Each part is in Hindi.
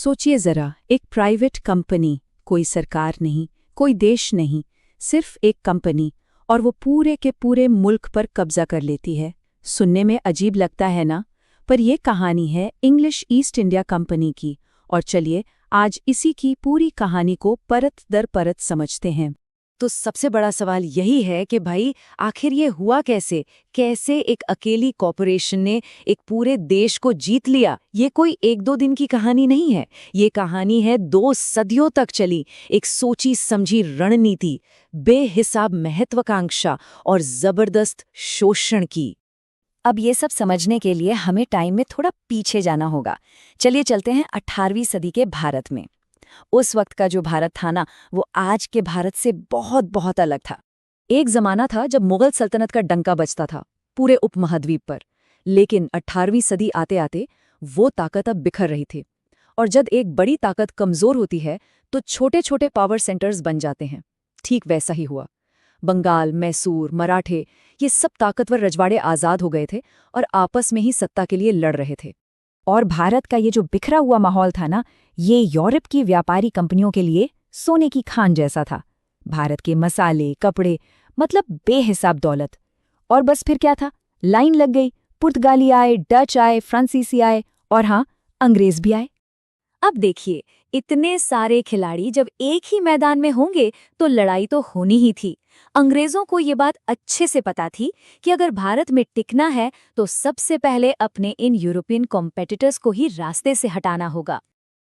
सोचिए जरा, एक प्राइवेट कंपनी, कोई सरकार नहीं, कोई देश नहीं, सिर्फ एक कंपनी, और वो पूरे के पूरे मुल्क पर कब्जा कर लेती है। सुनने में अजीब लगता है ना, पर ये कहानी है इंग्लिश ईस्ट इंडिया कंपनी की। और चलिए आज इसी की पूरी कहानी को परत दर परत समझते हैं। तो सबसे बड़ा सवाल यही है कि भाई आखिर ये हुआ कैसे कैसे एक अकेली कॉरपोरेशन ने एक पूरे देश को जीत लिया। ये कोई एक दो दिन की कहानी नहीं है, ये कहानी है 2 सदियों तक चली एक सोची समझी रणनीति, बेहिसाब महत्वाकांक्षा और जबरदस्त शोषण की। अब ये सब समझने के लिए हमें टाइम में थोड़ा पीछे जाना होगा। चलिए चलते हैं 18वीं सदी के भारत में। उस वक्त का जो भारत था ना, वो आज के भारत से बहुत बहुत अलग था। एक जमाना था जब मुगल सल्तनत का डंका बजता था पूरे उपमहाद्वीप पर, लेकिन 18वीं सदी आते आते वो ताकत अब बिखर रही थी। और जब एक बड़ी ताकत कमजोर होती है तो छोटे छोटे पावर सेंटर्स बन जाते हैं। ठीक वैसा ही हुआ। बंगाल, मैसूर, मराठे, ये सब ताकतवर रजवाड़े आजाद हो गए थे और आपस में ही सत्ता के लिए लड़ रहे थे। और भारत का ये जो बिखरा हुआ माहौल था ना, ये यूरोप की व्यापारी कंपनियों के लिए सोने की खान जैसा था। भारत के मसाले, कपड़े, मतलब बेहिसाब दौलत। और बस फिर क्या था, लाइन लग गई। पुर्तगाली आए, डच आए, फ्रांसीसी आए और हाँ, अंग्रेज भी आए। अब देखिए, इतने सारे खिलाड़ी जब एक ही मैदान में होंगे तो लड़ाई तो होनी ही थी। अंग्रेजों को ये बात अच्छे से पता थी कि अगर भारत में टिकना है तो सबसे पहले अपने इन यूरोपियन कॉम्पिटिटर्स को ही रास्ते से हटाना होगा।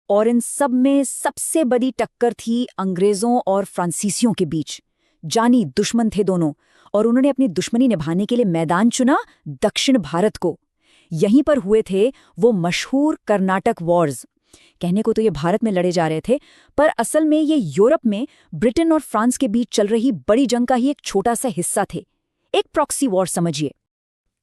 और इन सब में सबसे बड़ी टक्कर थी अंग्रेजों और फ्रांसीसियों के बीच। जानी दुश्मन थे दोनों, और उन्होंने अपनी दुश्मनी निभाने के लिए मैदान चुना दक्षिण भारत को। यहीं पर हुए थे वो मशहूर कर्नाटक वॉर्स। कहने को तो ये भारत में लड़े जा रहे थे, पर असल में ये यूरोप में ब्रिटेन और फ्रांस के बीच चल रही बड़ी जंग का ही एक छोटा सा हिस्सा थे। एक प्रॉक्सी वॉर समझिए।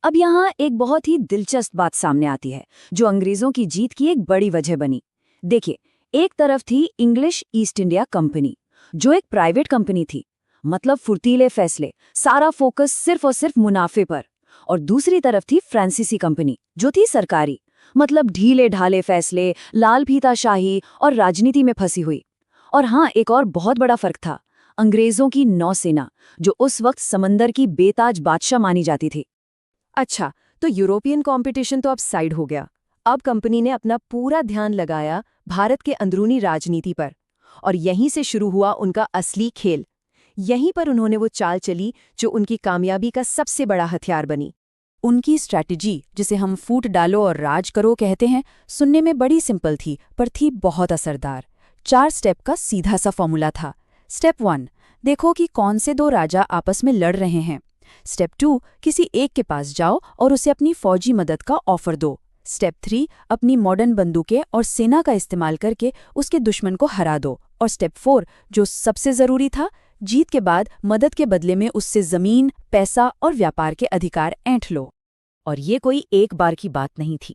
अब यहाँ एक बहुत ही दिलचस्प बात सामने आती है, जो अंग्रेजों की जीत की एक बड़ी वजह बनी। देखिए, एक तरफ थी इंग्लिश ईस्ट इंडिया कंपनी, जो एक प्राइवेट कंपनी थी, मतलब फुर्तीले फैसले, सारा फोकस सिर्फ और सिर्फ मुनाफे पर। और दूसरी तरफ थी फ्रांसीसी कंपनी, जो थी सरकारी, मतलब ढीले ढाले फैसले, लाल फीताशाही और राजनीति में फंसी हुई। और हाँ, एक और बहुत बड़ा फर्क था, अंग्रेजों की नौसेना, जो उस वक्त समंदर की बेताज बादशाह मानी जाती थी। अच्छा, तो यूरोपियन कंपटीशन तो अब साइड हो गया। अब कंपनी ने अपना पूरा ध्यान लगाया भारत के अंदरूनी राजनीति पर, और यहीं से शुरू हुआ उनका असली खेल। यहीं पर उन्होंने वो चाल चली जो उनकी कामयाबी का सबसे बड़ा हथियार बनी। उनकी स्ट्रैटेजी, जिसे हम फूट डालो और राज करो कहते हैं, सुनने में बड़ी सिंपल थी पर थी बहुत असरदार। 4 स्टेप का सीधा सा फॉर्मूला था। स्टेप 1, देखो कि कौन से 2 राजा आपस में लड़ रहे हैं। स्टेप 2, किसी एक के पास जाओ और उसे अपनी फौजी मदद का ऑफर दो। स्टेप 3, अपनी मॉडर्न बंदूकें और सेना का इस्तेमाल करके उसके दुश्मन को हरा दो। और स्टेप 4, जो सबसे जरूरी था, जीत के बाद मदद के बदले में उससे जमीन, पैसा और व्यापार के अधिकार ऐंठ लो। और ये कोई एक बार की बात नहीं थी।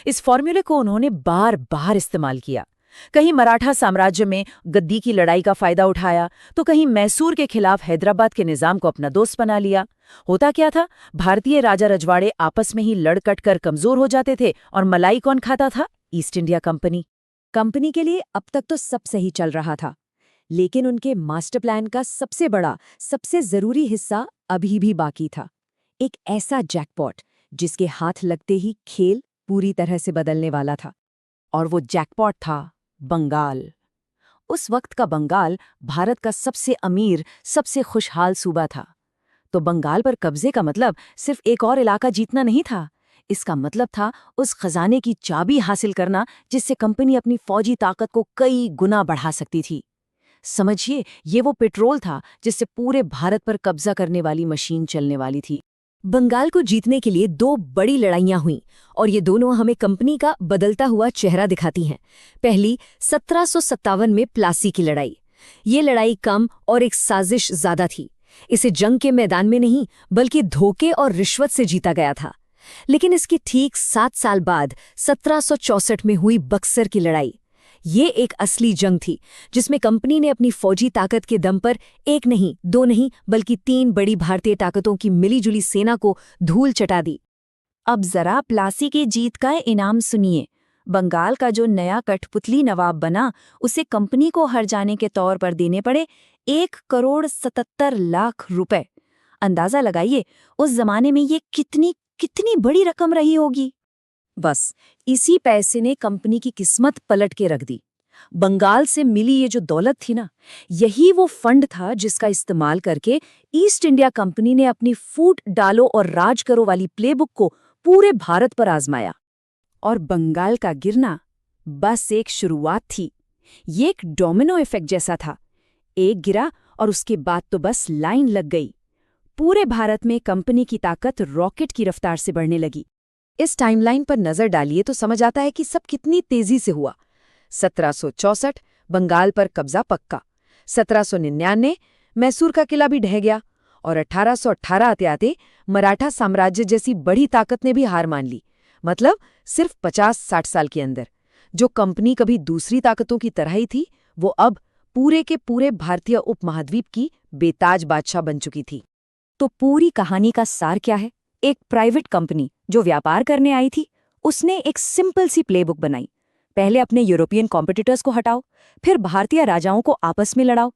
इस फॉर्मूले को उन्होंने बार बार इस्तेमाल किया। कहीं मराठा साम्राज्य में गद्दी की लड़ाई का फायदा उठाया, तो कहीं मैसूर के खिलाफ हैदराबाद के निजाम को अपना दोस्त बना लिया। होता क्या था, भारतीय राजा रजवाड़े आपस में ही लड़ कट कर कमजोर हो जाते थे, और मलाई कौन खाता था? East India company. कंपनी के लिए अब तक तो सब सही चल रहा था, लेकिन उनके मास्टर प्लान का सबसे बड़ा, सबसे जरूरी हिस्सा अभी भी बाकी था। एक ऐसा जैकपॉट जिसके हाथ लगते ही खेल पूरी तरह से बदलने वाला था। और वो जैकपॉट था बंगाल। उस वक्त का बंगाल भारत का सबसे अमीर, सबसे खुशहाल सूबा था। तो बंगाल पर कब्जे का मतलब सिर्फ एक और इलाका जीतना नहीं था। इसका मतलब था उस खजाने की चाबी हासिल करना जिससे कंपनी अपनी फौजी ताकत को कई गुना बढ़ा सकती थी। समझिए, ये वो पेट्रोल था जिससे पूरे भारत पर कब्जा करने वाली मशीन चलने वाली थी। बंगाल को जीतने के लिए 2 बड़ी लड़ाइयां हुईं, और ये दोनों हमें कंपनी का बदलता हुआ चेहरा दिखाती हैं। पहली 1757 में प्लासी की लड़ाई। ये लड़ाई कम और एक साजिश ज्यादा थी। इसे जंग के मैदान में नहीं, बल्कि धोखे और रिश्वत से जीता गया था। लेकिन इसके ठीक 7 साल बाद 1764 में हुई बक्सर की लड़ाई। ये एक असली जंग थी, जिसमें कंपनी ने अपनी फौजी ताकत के दम पर एक नहीं, 2 नहीं, बल्कि 3 बड़ी भारतीय ताकतों की मिलीजुली सेना को धूल चटा दी। अब जरा प्लासी की जीत का इनाम सुनिए। बंगाल का जो नया कठपुतली नवाब बना, उसे कंपनी को हर जाने के तौर पर देने पड़े 1,77,00,000 रुपए। अंदाजा लगाइए उस जमाने में ये कितनी कितनी बड़ी रकम रही होगी। बस इसी पैसे ने कंपनी की किस्मत पलट के रख दी। बंगाल से मिली ये जो दौलत थी ना, यही वो फंड था जिसका इस्तेमाल करके ईस्ट इंडिया कंपनी ने अपनी फूट डालो और राज करो वाली प्लेबुक को पूरे भारत पर आजमाया। और बंगाल का गिरना बस एक शुरुआत थी। ये एक डोमिनो इफेक्ट जैसा था। एक गिरा और उसके बाद तो बस लाइन लग गई। पूरे भारत में कंपनी की ताकत रॉकेट की रफ्तार से बढ़ने लगी। इस टाइमलाइन पर नजर डालिए तो समझ आता है कि सब कितनी तेजी से हुआ। 1764 बंगाल पर कब्जा पक्का, 1799 मैसूर का किला भी ढह गया और 1818 आते-आते मराठा साम्राज्य जैसी बड़ी ताकत ने भी हार मान ली। मतलब सिर्फ 50-60 साल के अंदर जो कंपनी कभी दूसरी ताकतों की तरह ही थी, वो अब पूरे के पूरे भारतीय उपमहाद्वीप की बेताज बादशाह बन चुकी थी। तो पूरी कहानी का सार क्या है? एक प्राइवेट कंपनी जो व्यापार करने आई थी, उसने एक सिंपल सी प्लेबुक बनाई। पहले अपने यूरोपियन कॉम्पिटिटर्स को हटाओ, फिर भारतीय राजाओं को आपस में लड़ाओ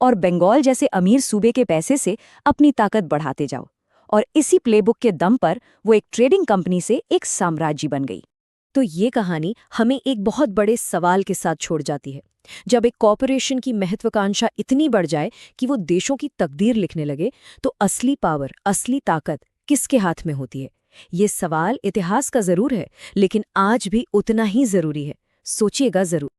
और बंगाल जैसे अमीर सूबे के पैसे से अपनी ताकत बढ़ाते जाओ। और इसी प्लेबुक के दम पर वो एक ट्रेडिंग कंपनी से एक साम्राज्य बन गई। तो ये कहानी हमें एक बहुत बड़े सवाल के साथ छोड़ जाती है। जब एक कॉर्पोरेशन की महत्वाकांक्षा इतनी बढ़ जाए कि वो देशों की तकदीर लिखने लगे, तो असली पावर, असली ताकत किसके हाथ में होती है? ये सवाल इतिहास का जरूर है, लेकिन आज भी उतना ही जरूरी है। सोचिएगा जरूर।